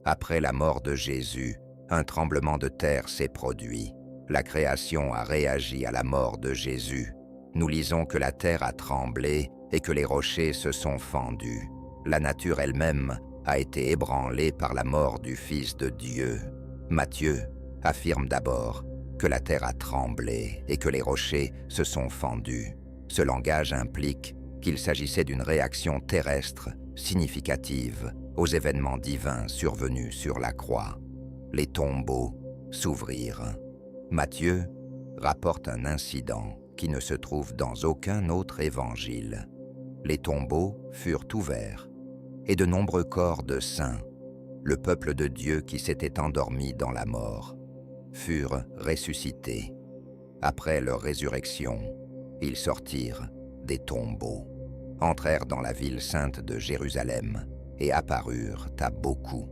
Après la mort de Jésus, un tremblement de terre s'est produit. La création a réagi à la mort de Jésus. Nous lisons que la terre a tremblé et que les rochers se sont fendus. La nature elle-même a été ébranlée par la mort du Fils de Dieu. Matthieu affirme d'abord que la terre a tremblé et que les rochers se sont fendus. Ce langage implique qu'il s'agissait d'une réaction terrestre significative aux événements divins survenus sur la croix. Les tombeaux s'ouvrirent. Matthieu rapporte un incident qui ne se trouve dans aucun autre évangile. Les tombeaux furent ouverts et de nombreux corps de saints, le peuple de Dieu qui s'était endormi dans la mort, furent ressuscités. Après leur résurrection, ils sortirent des tombeaux, entrèrent dans la ville sainte de Jérusalem et apparurent à beaucoup.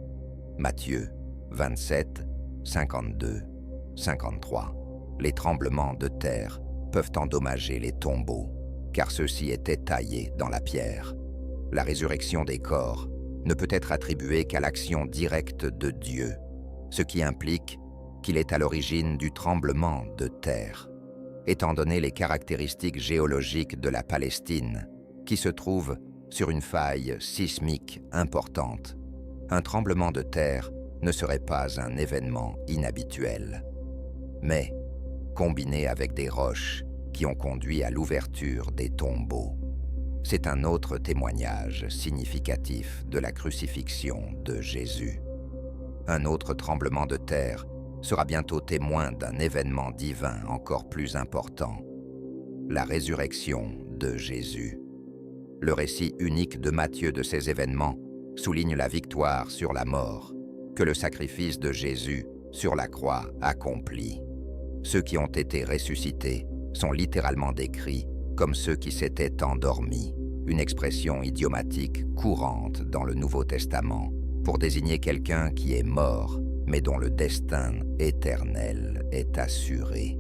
Matthieu 27, 52, 53. Les tremblements de terre peuvent endommager les tombeaux, car ceux-ci étaient taillés dans la pierre. La résurrection des corps ne peut être attribuée qu'à l'action directe de Dieu, ce qui implique qu'il est à l'origine du tremblement de terre, étant donné les caractéristiques géologiques de la Palestine, qui se trouve sur une faille sismique importante. Un tremblement de terre ne serait pas un événement inhabituel. Mais, combiné avec des roches qui ont conduit à l'ouverture des tombeaux, c'est un autre témoignage significatif de la crucifixion de Jésus. Un autre tremblement de terre sera bientôt témoin d'un événement divin encore plus important, la résurrection de Jésus. Le récit unique de Matthieu de ces événements souligne la victoire sur la mort que le sacrifice de Jésus sur la croix accomplit. Ceux qui ont été ressuscités sont littéralement décrits comme ceux qui s'étaient endormis, une expression idiomatique courante dans le Nouveau Testament pour désigner quelqu'un qui est mort, mais dont le destin éternel est assuré.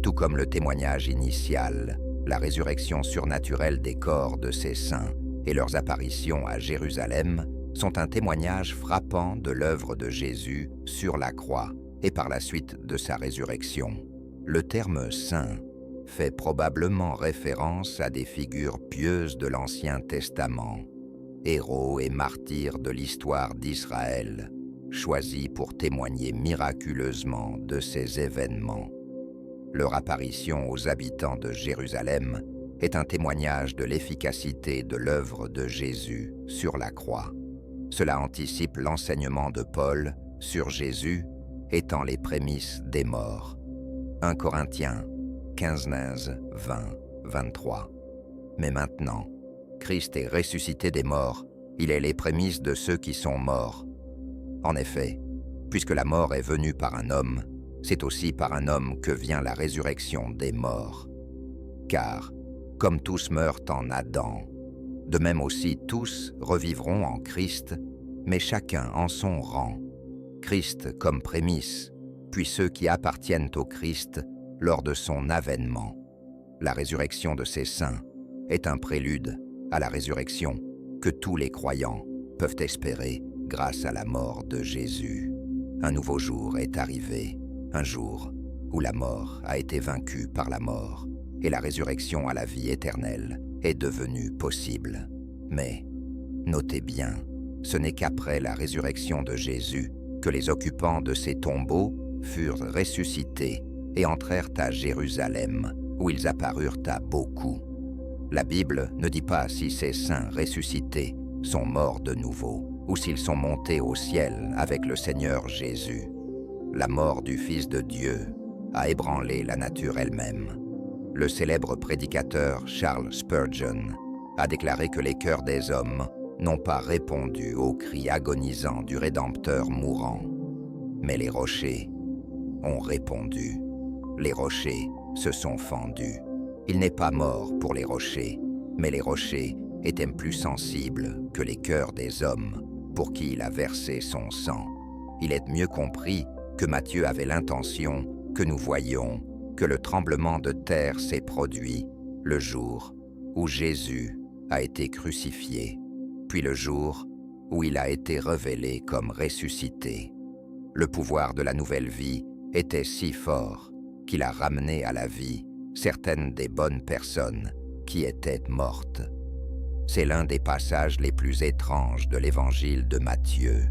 Tout comme le témoignage initial, la résurrection surnaturelle des corps de ces saints et leurs apparitions à Jérusalem sont un témoignage frappant de l'œuvre de Jésus sur la croix et par la suite de sa résurrection. Le terme « saint » fait probablement référence à des figures pieuses de l'Ancien Testament, héros et martyrs de l'histoire d'Israël, choisis pour témoigner miraculeusement de ces événements. Leur apparition aux habitants de Jérusalem est un témoignage de l'efficacité de l'œuvre de Jésus sur la croix. Cela anticipe l'enseignement de Paul sur Jésus étant les prémices des morts. 1 Corinthiens 15, 20, 23. Mais maintenant, Christ est ressuscité des morts, il est les prémices de ceux qui sont morts. En effet, puisque la mort est venue par un homme, c'est aussi par un homme que vient la résurrection des morts. Car, comme tous meurent en Adam, de même aussi tous revivront en Christ, mais chacun en son rang. Christ comme prémisse, puis ceux qui appartiennent au Christ lors de son avènement. La résurrection de ces saints est un prélude à la résurrection que tous les croyants peuvent espérer grâce à la mort de Jésus. Un nouveau jour est arrivé, un jour où la mort a été vaincue par la mort et la résurrection à la vie éternelle est devenue possible. Mais, notez bien, ce n'est qu'après la résurrection de Jésus que les occupants de ces tombeaux furent ressuscités et entrèrent à Jérusalem, où ils apparurent à beaucoup. La Bible ne dit pas si ces saints ressuscités sont morts de nouveau, ou s'ils sont montés au ciel avec le Seigneur Jésus. La mort du Fils de Dieu a ébranlé la nature elle-même. Le célèbre prédicateur Charles Spurgeon a déclaré que les cœurs des hommes n'ont pas répondu aux cris agonisants du Rédempteur mourant, mais les rochers ont répondu. Les rochers se sont fendus. Il n'est pas mort pour les rochers, mais les rochers étaient plus sensibles que les cœurs des hommes pour qui il a versé son sang. Il est mieux compris que Matthieu avait l'intention que nous voyions que le tremblement de terre s'est produit le jour où Jésus a été crucifié, puis le jour où il a été révélé comme ressuscité. Le pouvoir de la nouvelle vie était si fort qu'il a ramené à la vie certaines des bonnes personnes qui étaient mortes. C'est l'un des passages les plus étranges de l'évangile de Matthieu.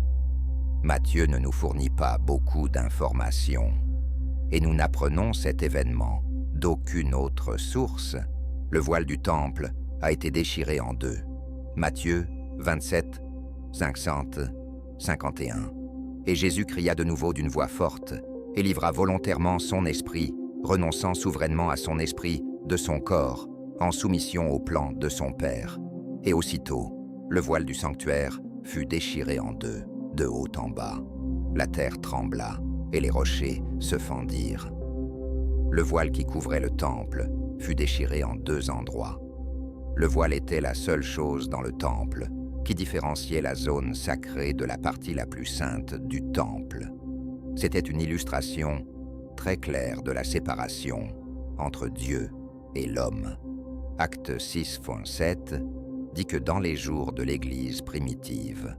Matthieu ne nous fournit pas beaucoup d'informations, et nous n'apprenons cet événement d'aucune autre source. Le voile du temple a été déchiré en deux. Matthieu 27, 51. Et Jésus cria de nouveau d'une voix forte et livra volontairement son esprit, renonçant souverainement à son esprit de son corps, en soumission au plan de son Père. Et aussitôt, le voile du sanctuaire fut déchiré en deux, de haut en bas. La terre trembla et les rochers se fendirent. Le voile qui couvrait le temple fut déchiré en deux endroits. Le voile était la seule chose dans le temple qui différenciait la zone sacrée de la partie la plus sainte du temple. C'était une illustration très claire de la séparation entre Dieu et l'homme. Acte 6.7 dit que dans les jours de l'Église primitive,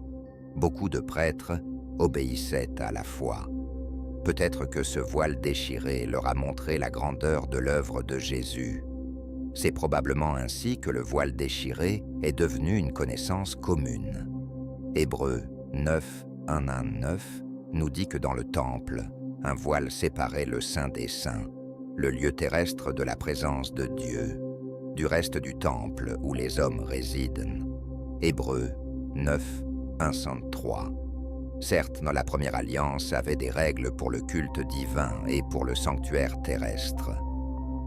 beaucoup de prêtres obéissaient à la foi. Peut-être que ce voile déchiré leur a montré la grandeur de l'œuvre de Jésus. C'est probablement ainsi que le voile déchiré est devenu une connaissance commune. Hébreux 9, 9 nous dit que dans le temple, un voile séparait le Saint des Saints, le lieu terrestre de la présence de Dieu, du reste du temple où les hommes résident. Hébreux 9, 103. Certes, dans la première alliance avait des règles pour le culte divin et pour le sanctuaire terrestre.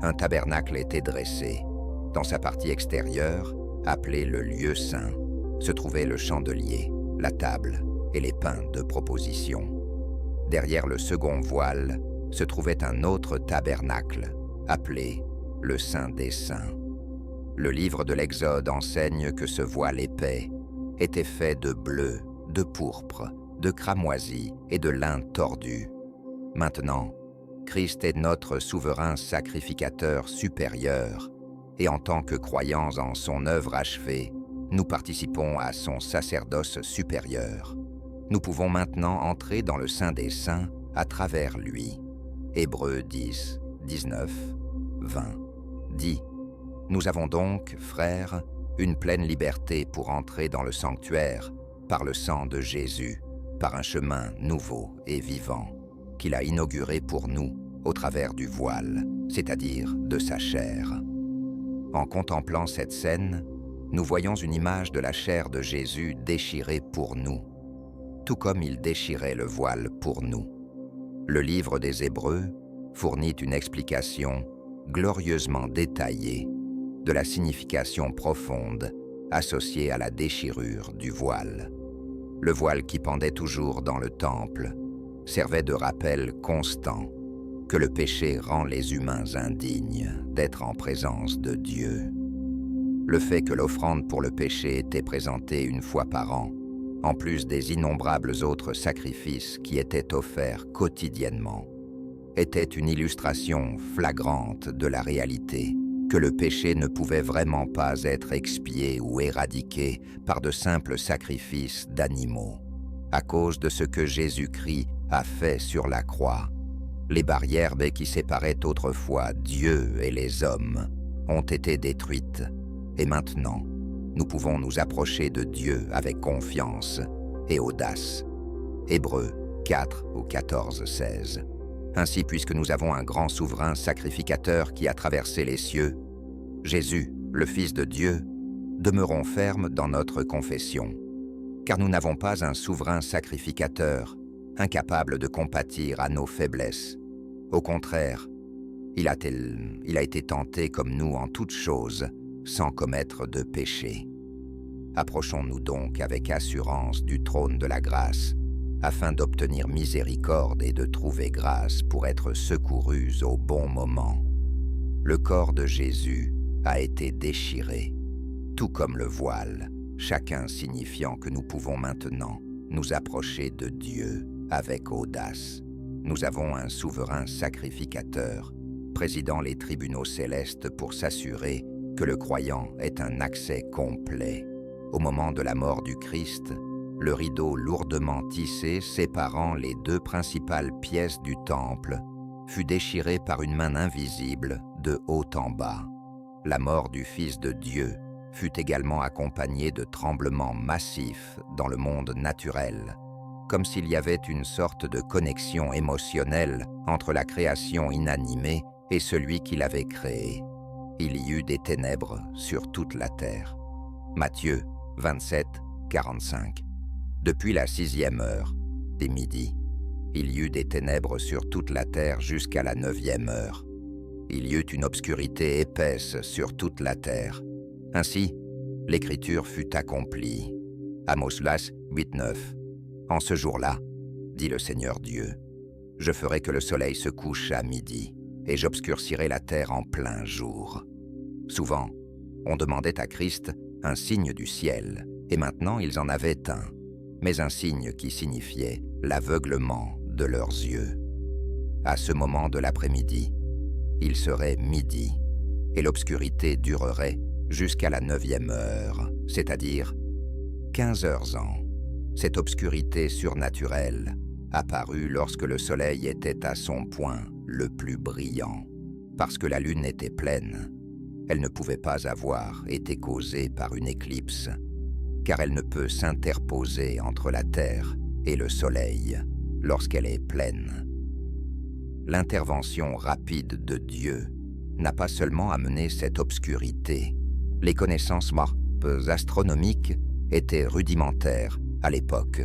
Un tabernacle était dressé. Dans sa partie extérieure, appelée le lieu saint, se trouvait le chandelier, la table et les pains de proposition. Derrière le second voile se trouvait un autre tabernacle, appelé le Saint des Saints. Le livre de l'Exode enseigne que ce voile épais était fait de bleu, de pourpre, de cramoisi et de lin tordu. Maintenant, Christ est notre souverain sacrificateur supérieur, et en tant que croyants en son œuvre achevée, nous participons à son sacerdoce supérieur. Nous pouvons maintenant entrer dans le Saint des Saints à travers lui. Hébreux 10, 19, 20 dit « Nous avons donc, frères, une pleine liberté pour entrer dans le sanctuaire par le sang de Jésus, par un chemin nouveau et vivant, qu'il a inauguré pour nous au travers du voile, c'est-à-dire de sa chair. » En contemplant cette scène, nous voyons une image de la chair de Jésus déchirée pour nous, tout comme il déchirait le voile pour nous. Le livre des Hébreux fournit une explication glorieusement détaillée de la signification profonde associée à la déchirure du voile. Le voile qui pendait toujours dans le temple servait de rappel constant que le péché rend les humains indignes d'être en présence de Dieu. Le fait que l'offrande pour le péché était présentée une fois par an, en plus des innombrables autres sacrifices qui étaient offerts quotidiennement, était une illustration flagrante de la réalité que le péché ne pouvait vraiment pas être expié ou éradiqué par de simples sacrifices d'animaux. À cause de ce que Jésus-Christ a fait sur la croix, les barrières qui séparaient autrefois Dieu et les hommes ont été détruites, et maintenant, nous pouvons nous approcher de Dieu avec confiance et audace. Hébreux 4 au 14-16. Ainsi, puisque nous avons un grand souverain sacrificateur qui a traversé les cieux, Jésus, le Fils de Dieu, demeurons fermes dans notre confession, car nous n'avons pas un souverain sacrificateur incapable de compatir à nos faiblesses. Au contraire, il a été tenté comme nous en toutes choses, sans commettre de péché. Approchons-nous donc avec assurance du trône de la grâce, afin d'obtenir miséricorde et de trouver grâce pour être secourus au bon moment. Le corps de Jésus a été déchiré, tout comme le voile, chacun signifiant que nous pouvons maintenant nous approcher de Dieu avec audace. Nous avons un souverain sacrificateur, présidant les tribunaux célestes pour s'assurer que le croyant ait un accès complet. Au moment de la mort du Christ, le rideau lourdement tissé séparant les deux principales pièces du temple fut déchiré par une main invisible de haut en bas. La mort du Fils de Dieu fut également accompagnée de tremblements massifs dans le monde naturel, comme s'il y avait une sorte de connexion émotionnelle entre la création inanimée et celui qui l'avait créée. Il y eut des ténèbres sur toute la terre. Matthieu 27, 45. Depuis la 6e heure, dès midi, il y eut des ténèbres sur toute la terre jusqu'à la 9e heure. Il y eut une obscurité épaisse sur toute la terre. Ainsi, l'écriture fut accomplie. Amos 8, 9. En ce jour-là, dit le Seigneur Dieu, je ferai que le soleil se couche à midi, et j'obscurcirai la terre en plein jour. Souvent, on demandait à Christ un signe du ciel, et maintenant ils en avaient un, mais un signe qui signifiait l'aveuglement de leurs yeux. À ce moment de l'après-midi, il serait midi, et l'obscurité durerait jusqu'à la 9e heure, c'est-à-dire 15 heures ans. Cette obscurité surnaturelle apparut lorsque le soleil était à son point le plus brillant. Parce que la lune était pleine, elle ne pouvait pas avoir été causée par une éclipse, car elle ne peut s'interposer entre la terre et le soleil lorsqu'elle est pleine. L'intervention rapide de Dieu n'a pas seulement amené cette obscurité. Les connaissances astronomiques étaient rudimentaires à l'époque.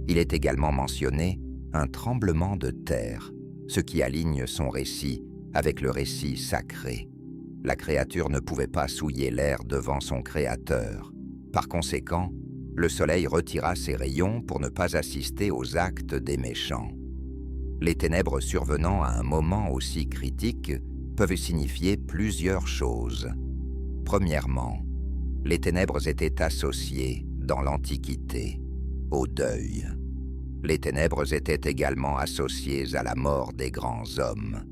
Il est également mentionné un tremblement de terre, ce qui aligne son récit avec le récit sacré. La créature ne pouvait pas souiller l'air devant son Créateur. Par conséquent, le soleil retira ses rayons pour ne pas assister aux actes des méchants. Les ténèbres survenant à un moment aussi critique peuvent signifier plusieurs choses. Premièrement, les ténèbres étaient associées, dans l'Antiquité, au deuil. Les ténèbres étaient également associées à la mort des grands hommes.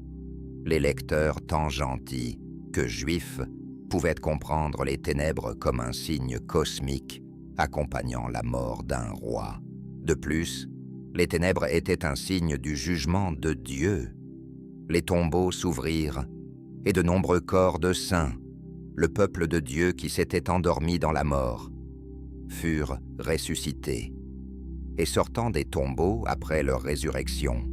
Les lecteurs tant gentils que juifs pouvaient comprendre les ténèbres comme un signe cosmique accompagnant la mort d'un roi. De plus, les ténèbres étaient un signe du jugement de Dieu. Les tombeaux s'ouvrirent et de nombreux corps de saints, le peuple de Dieu qui s'était endormi dans la mort, furent ressuscités. Et sortant des tombeaux après leur résurrection,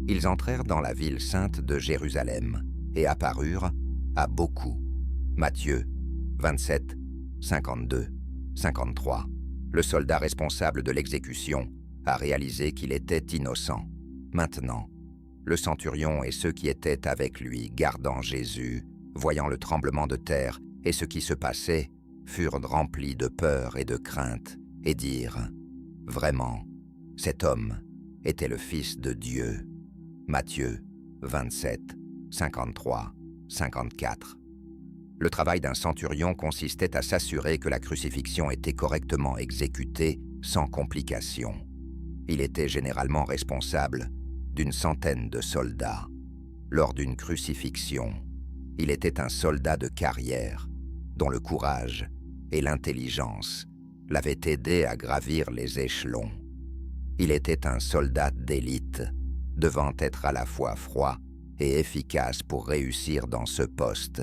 ils entrèrent dans la ville sainte de Jérusalem et apparurent à beaucoup. Matthieu 27, 52, 53. Le soldat responsable de l'exécution a réalisé qu'il était innocent. Maintenant, le centurion et ceux qui étaient avec lui gardant Jésus, voyant le tremblement de terre et ce qui se passait, furent remplis de peur et de crainte et dirent « Vraiment, cet homme était le Fils de Dieu. » Matthieu 27, 53, 54. Le travail d'un centurion consistait à s'assurer que la crucifixion était correctement exécutée sans complication. Il était généralement responsable d'une centaine de soldats. Lors d'une crucifixion, il était un soldat de carrière dont le courage et l'intelligence l'avaient aidé à gravir les échelons. Il était un soldat d'élite, devant être à la fois froid et efficace pour réussir dans ce poste.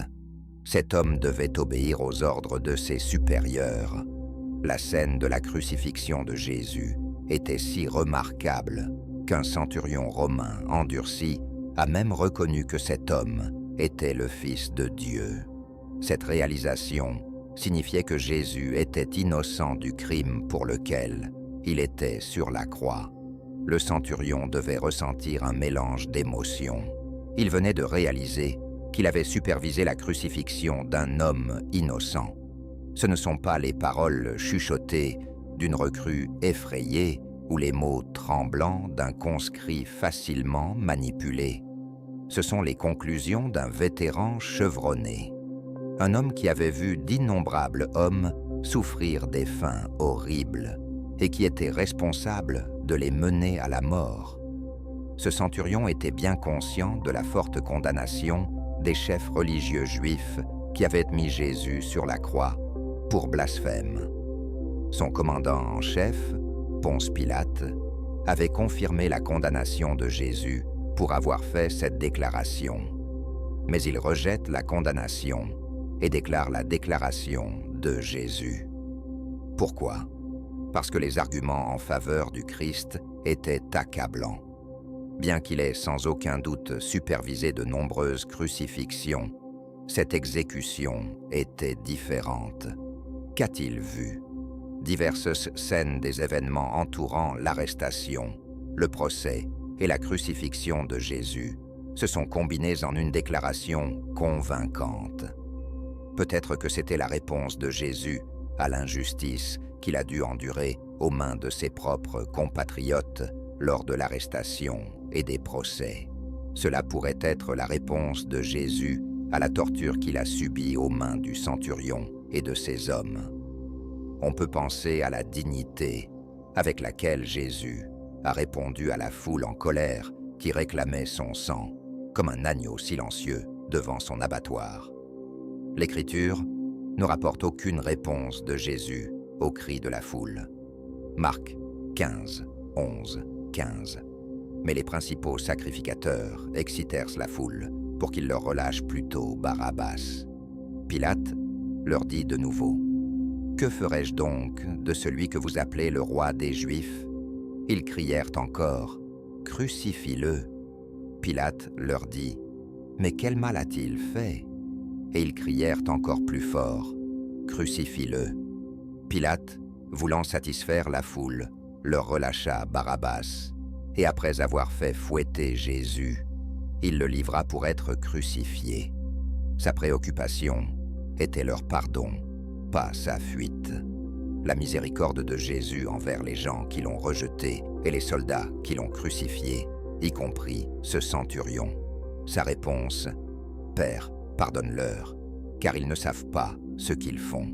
Cet homme devait obéir aux ordres de ses supérieurs. La scène de la crucifixion de Jésus était si remarquable qu'un centurion romain endurci a même reconnu que cet homme était le Fils de Dieu. Cette réalisation signifiait que Jésus était innocent du crime pour lequel il était sur la croix. Le centurion devait ressentir un mélange d'émotions. Il venait de réaliser qu'il avait supervisé la crucifixion d'un homme innocent. Ce ne sont pas les paroles chuchotées d'une recrue effrayée ou les mots tremblants d'un conscrit facilement manipulé. Ce sont les conclusions d'un vétéran chevronné. Un homme qui avait vu d'innombrables hommes souffrir des faims horribles et qui était responsable de les mener à la mort. Ce centurion était bien conscient de la forte condamnation des chefs religieux juifs qui avaient mis Jésus sur la croix pour blasphème. Son commandant en chef Ponce Pilate, avait confirmé la condamnation de Jésus pour avoir fait cette déclaration. Mais il rejette la condamnation et déclare la déclaration de Jésus. Pourquoi? Parce que les arguments en faveur du Christ étaient accablants. Bien qu'il ait sans aucun doute supervisé de nombreuses crucifixions, cette exécution était différente. Qu'a-t-il vu? Diverses scènes des événements entourant l'arrestation, le procès et la crucifixion de Jésus se sont combinées en une déclaration convaincante. Peut-être que c'était la réponse de Jésus à l'injustice qu'il a dû endurer aux mains de ses propres compatriotes lors de l'arrestation et des procès. Cela pourrait être la réponse de Jésus à la torture qu'il a subie aux mains du centurion et de ses hommes. On peut penser à la dignité avec laquelle Jésus a répondu à la foule en colère qui réclamait son sang, comme un agneau silencieux devant son abattoir. L'Écriture ne rapporte aucune réponse de Jésus aux cris de la foule. Marc 15, 11, 15. Mais les principaux sacrificateurs excitèrent la foule pour qu'ils leur relâchent plutôt Barabbas. Pilate leur dit de nouveau: « Que ferai-je donc de celui que vous appelez le roi des Juifs ?» Ils crièrent encore: « Crucifie-le !» Pilate leur dit: « Mais quel mal a-t-il fait ?» Et ils crièrent encore plus fort: « Crucifie-le !» Pilate, voulant satisfaire la foule, leur relâcha Barabbas, et après avoir fait fouetter Jésus, il le livra pour être crucifié. Sa préoccupation était leur pardon, pas sa fuite. La miséricorde de Jésus envers les gens qui l'ont rejeté et les soldats qui l'ont crucifié, y compris ce centurion. Sa réponse: « Père, pardonne-leur, car ils ne savent pas ce qu'ils font. »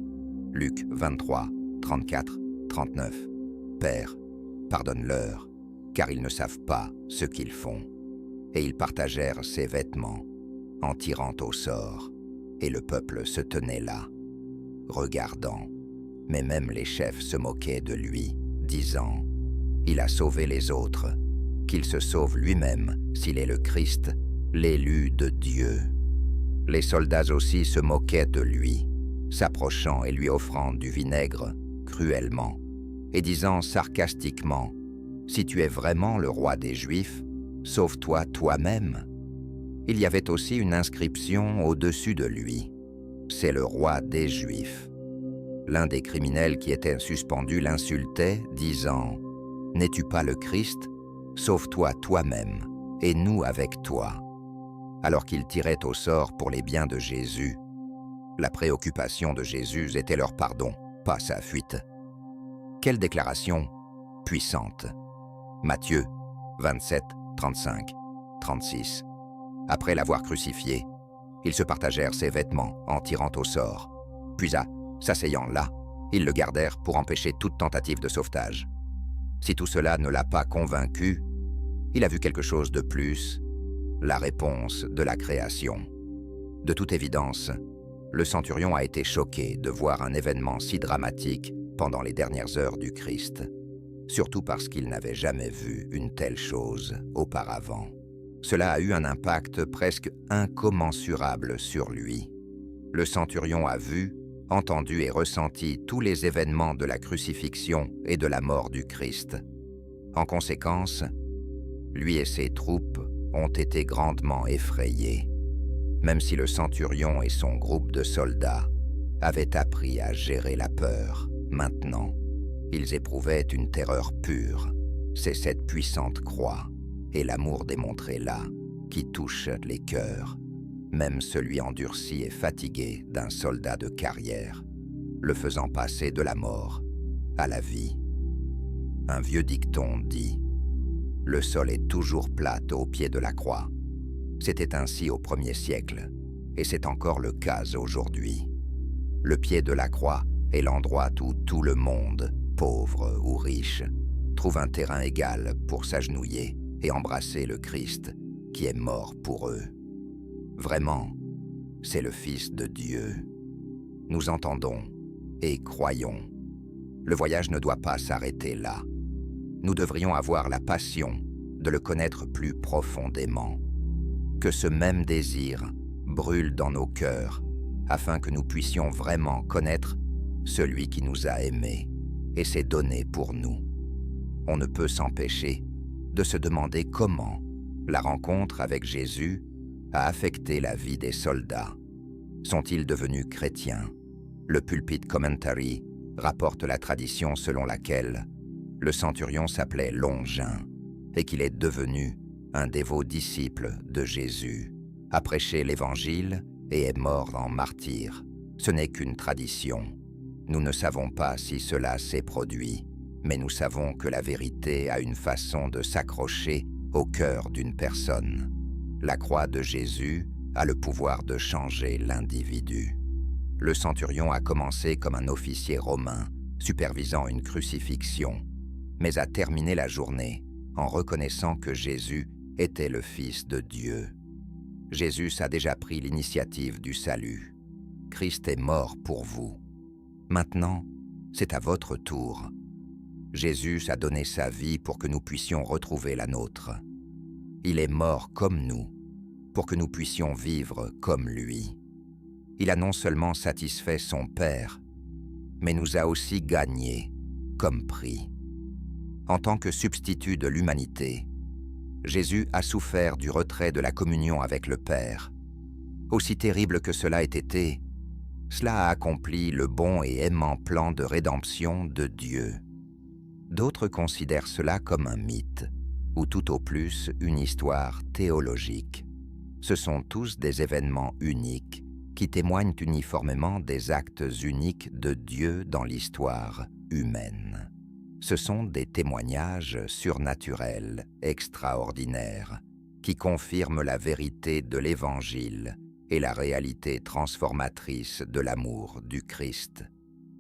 Luc 23, 34, 39. Père, pardonne-leur, car ils ne savent pas ce qu'ils font. Et ils partagèrent ses vêtements en tirant au sort, et le peuple se tenait là, regardant. Mais même les chefs se moquaient de lui, disant: « Il a sauvé les autres, qu'il se sauve lui-même s'il est le Christ, l'élu de Dieu. » Les soldats aussi se moquaient de lui, s'approchant et lui offrant du vinaigre cruellement, et disant sarcastiquement: « Si tu es vraiment le roi des Juifs, sauve-toi toi-même. » Il y avait aussi une inscription au-dessus de lui: « C'est le roi des Juifs. » L'un des criminels qui étaient suspendus l'insultait, disant: « N'es-tu pas le Christ? Sauve-toi toi-même, et nous avec toi. » Alors qu'ils tiraient au sort pour les biens de Jésus, la préoccupation de Jésus était leur pardon, pas sa fuite. Quelle déclaration puissante! Matthieu 27, 35, 36. Après l'avoir crucifié, ils se partagèrent ses vêtements en tirant au sort. Puis s'asseyant là, ils le gardèrent pour empêcher toute tentative de sauvetage. Si tout cela ne l'a pas convaincu, il a vu quelque chose de plus: la réponse de la création. De toute évidence, le centurion a été choqué de voir un événement si dramatique pendant les dernières heures du Christ, surtout parce qu'il n'avait jamais vu une telle chose auparavant. Cela a eu un impact presque incommensurable sur lui. Le centurion a vu, entendu et ressenti tous les événements de la crucifixion et de la mort du Christ. En conséquence, lui et ses troupes ont été grandement effrayés, même si le centurion et son groupe de soldats avaient appris à gérer la peur. Maintenant, ils éprouvaient une terreur pure. C'est cette puissante croix et l'amour démontré là qui touchent les cœurs, même celui endurci et fatigué d'un soldat de carrière, le faisant passer de la mort à la vie. Un vieux dicton dit: « Le sol est toujours plat au pied de la croix. » C'était ainsi au 1er siècle, et c'est encore le cas aujourd'hui. Le pied de la croix est l'endroit où tout le monde, pauvre ou riche, trouve un terrain égal pour s'agenouiller et embrasser le Christ qui est mort pour eux. Vraiment, c'est le Fils de Dieu. Nous entendons et croyons. Le voyage ne doit pas s'arrêter là. nous devrions avoir la passion de le connaître plus profondément. Que ce même désir brûle dans nos cœurs, afin que nous puissions vraiment connaître celui qui nous a aimés et s'est donné pour nous. On ne peut s'empêcher de se demander comment la rencontre avec Jésus a affecté la vie des soldats. Sont-ils devenus chrétiens? Le Pulpit Commentary rapporte la tradition selon laquelle le centurion s'appelait Longin et qu'il est devenu un dévot disciple de Jésus, a prêché l'Évangile et est mort en martyr. Ce n'est qu'une tradition. Nous ne savons pas si cela s'est produit, mais nous savons que la vérité a une façon de s'accrocher au cœur d'une personne. La croix de Jésus a le pouvoir de changer l'individu. Le centurion a commencé comme un officier romain, supervisant une crucifixion, mais a terminé la journée en reconnaissant que Jésus était le Fils de Dieu. Jésus a déjà pris l'initiative du salut. Christ est mort pour vous. Maintenant, c'est à votre tour. Jésus a donné sa vie pour que nous puissions retrouver la nôtre. Il est mort comme nous, pour que nous puissions vivre comme lui. Il a non seulement satisfait son Père, mais nous a aussi gagnés comme prix. En tant que substitut de l'humanité, Jésus a souffert du retrait de la communion avec le Père. Aussi terrible que cela ait été, cela a accompli le bon et aimant plan de rédemption de Dieu. D'autres considèrent cela comme un mythe, ou tout au plus une histoire théologique. Ce sont tous des événements uniques qui témoignent uniformément des actes uniques de Dieu dans l'histoire humaine. Ce sont des témoignages surnaturels, extraordinaires, qui confirment la vérité de l'Évangile et la réalité transformatrice de l'amour du Christ.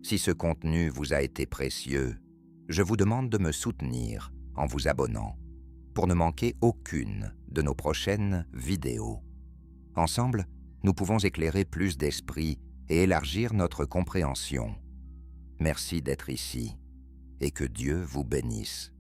Si ce contenu vous a été précieux, je vous demande de me soutenir en vous abonnant, pour ne manquer aucune de nos prochaines vidéos. Ensemble, nous pouvons éclairer plus d'esprits et élargir notre compréhension. Merci d'être ici, et que Dieu vous bénisse.